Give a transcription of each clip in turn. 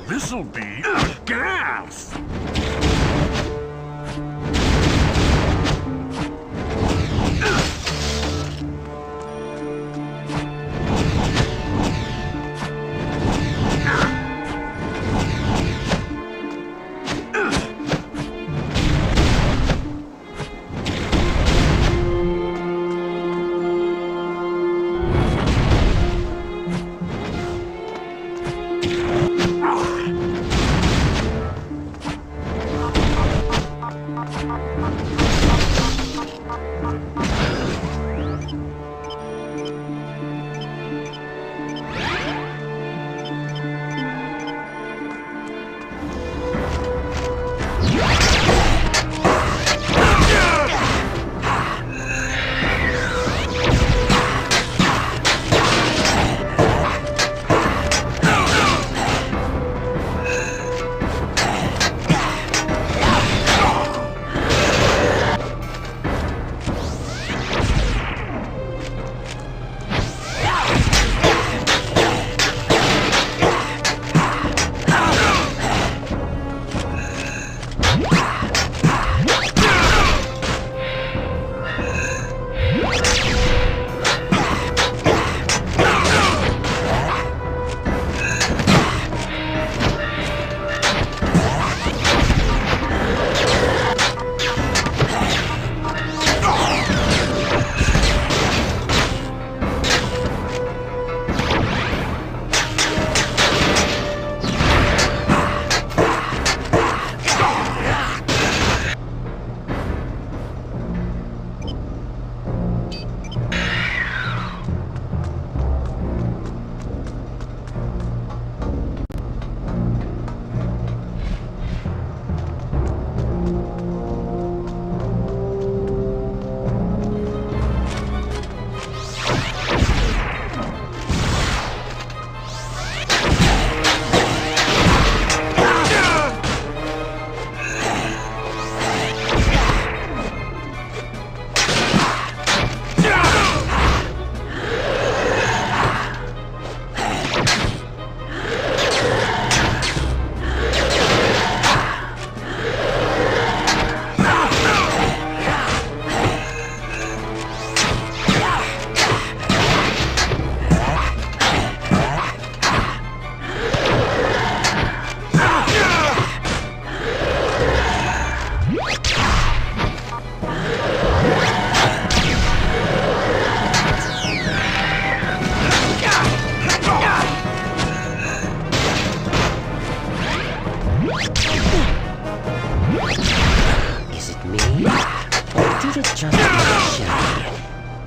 This'll be gas!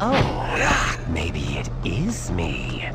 Oh, maybe it is me.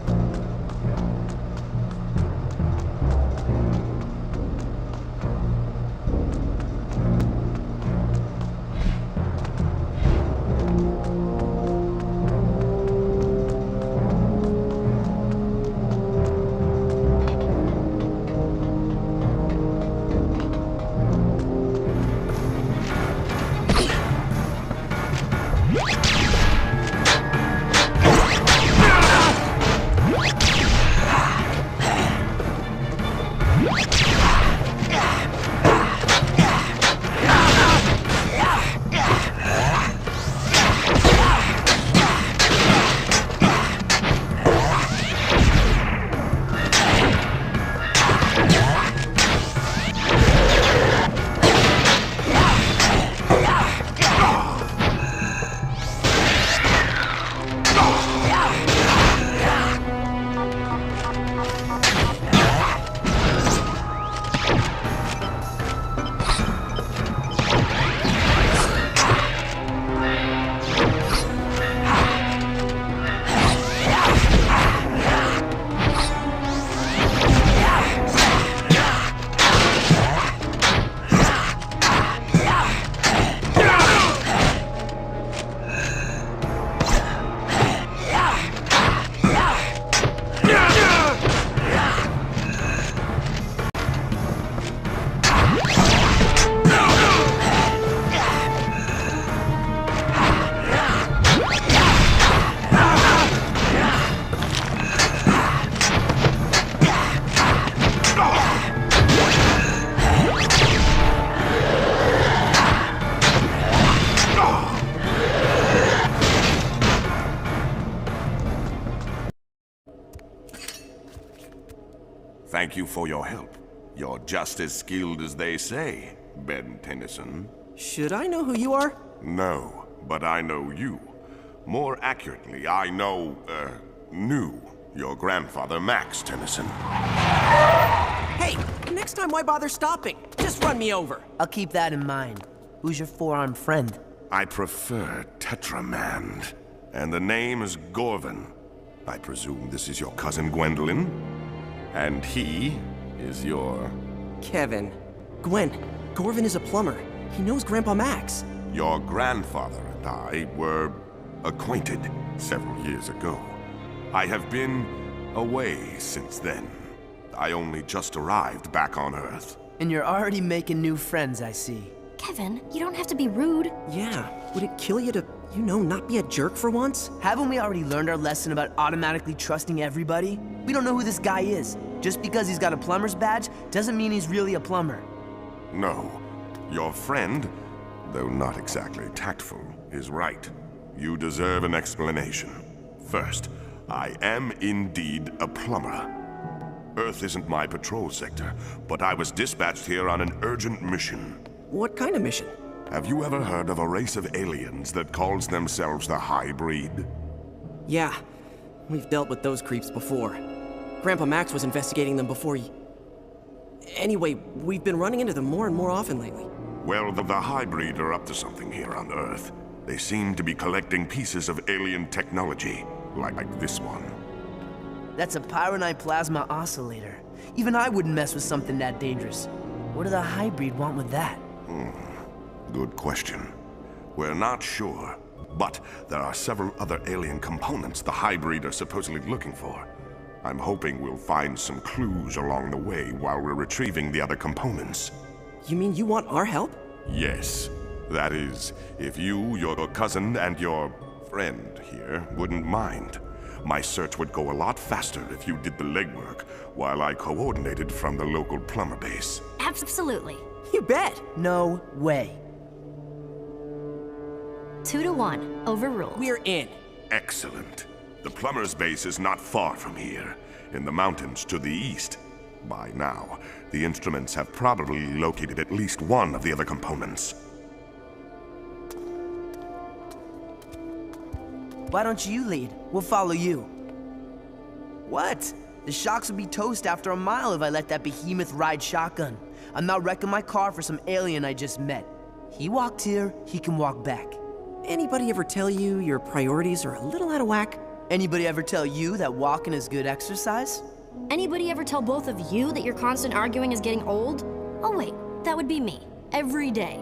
thank you for your help. You're just as skilled as they say, Ben Tennyson. Should I know who you are? No, but I know you. More accurately, I knew your grandfather, Max Tennyson. Hey, next time why bother stopping? Just run me over. I'll keep that in mind. Who's your four-armed friend? I prefer Tetramand, and the name is Gorvin. I presume this is your cousin Gwendolyn? And he is your... Kevin. Gwen, Gorvin is a plumber. He knows Grandpa Max. Your grandfather and I were acquainted several years ago. I have been away since then. I only just arrived back on Earth. And you're already making new friends, I see. Kevin, you don't have to be rude. Yeah, would it kill you to, not be a jerk for once? Haven't we already learned our lesson about automatically trusting everybody? We don't know who this guy is. Just because he's got a plumber's badge doesn't mean he's really a plumber. No. Your friend, though not exactly tactful, is right. You deserve an explanation. First, I am indeed a plumber. Earth isn't my patrol sector, but I was dispatched here on an urgent mission. What kind of mission? Have you ever heard of a race of aliens that calls themselves the Hybrid? Yeah, we've dealt with those creeps before. Grandpa Max was investigating them before Anyway, we've been running into them more and more often lately. Well, the Hybrid are up to something here on Earth. They seem to be collecting pieces of alien technology, like this one. That's a pyronite plasma oscillator. Even I wouldn't mess with something that dangerous. What do the Hybrid want with that? Good question. We're not sure, but there are several other alien components the Hybrid are supposedly looking for. I'm hoping we'll find some clues along the way while we're retrieving the other components. You mean you want our help? Yes. That is, if you, your cousin, and your friend here wouldn't mind. My search would go a lot faster if you did the legwork, while I coordinated from the local plumber base. Absolutely. You bet. No way. 2-1, overruled. We're in. Excellent. The plumber's base is not far from here, in the mountains to the east. By now, the instruments have probably located at least one of the other components. Why don't you lead? We'll follow you. What? The shocks would be toast after a mile if I let that behemoth ride shotgun. I'm not wrecking my car for some alien I just met. He walked here, he can walk back. Anybody ever tell you your priorities are a little out of whack? Anybody ever tell you that walking is good exercise? Anybody ever tell both of you that your constant arguing is getting old? Oh wait, that would be me. Every day.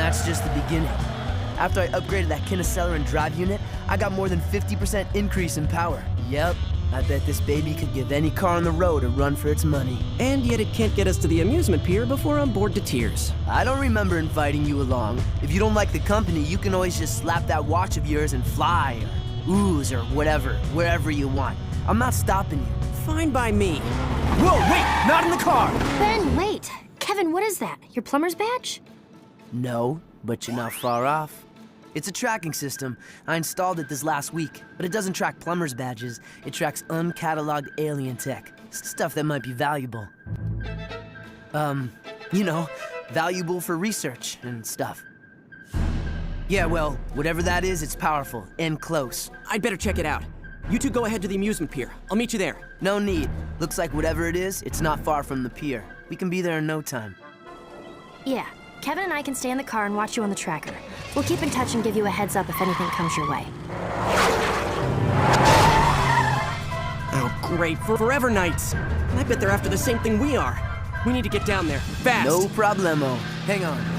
that's just the beginning. After I upgraded that Kinocellor and drive unit, I got more than 50% increase in power. Yep, I bet this baby could give any car on the road a run for its money. And yet it can't get us to the amusement pier before I'm bored to tears. I don't remember inviting you along. If you don't like the company, you can always just slap that watch of yours and fly, or ooze, or whatever, wherever you want. I'm not stopping you. Fine by me. Whoa, wait, not in the car! Ben, wait. Kevin, what is that? Your plumber's badge? No, but you're not far off. It's a tracking system. I installed it this last week, but it doesn't track plumber's badges. It tracks uncatalogued alien tech. Stuff that might be valuable. You know, valuable for research and stuff. Yeah, well, whatever that is, it's powerful and close. I'd better check it out. You two go ahead to the amusement pier. I'll meet you there. No need. Looks like whatever it is, it's not far from the pier. We can be there in no time. Yeah. Kevin and I can stay in the car and watch you on the tracker. We'll keep in touch and give you a heads up if anything comes your way. Oh, great. Forever Nights. I bet they're after the same thing we are. We need to get down there, fast. No problemo. Hang on.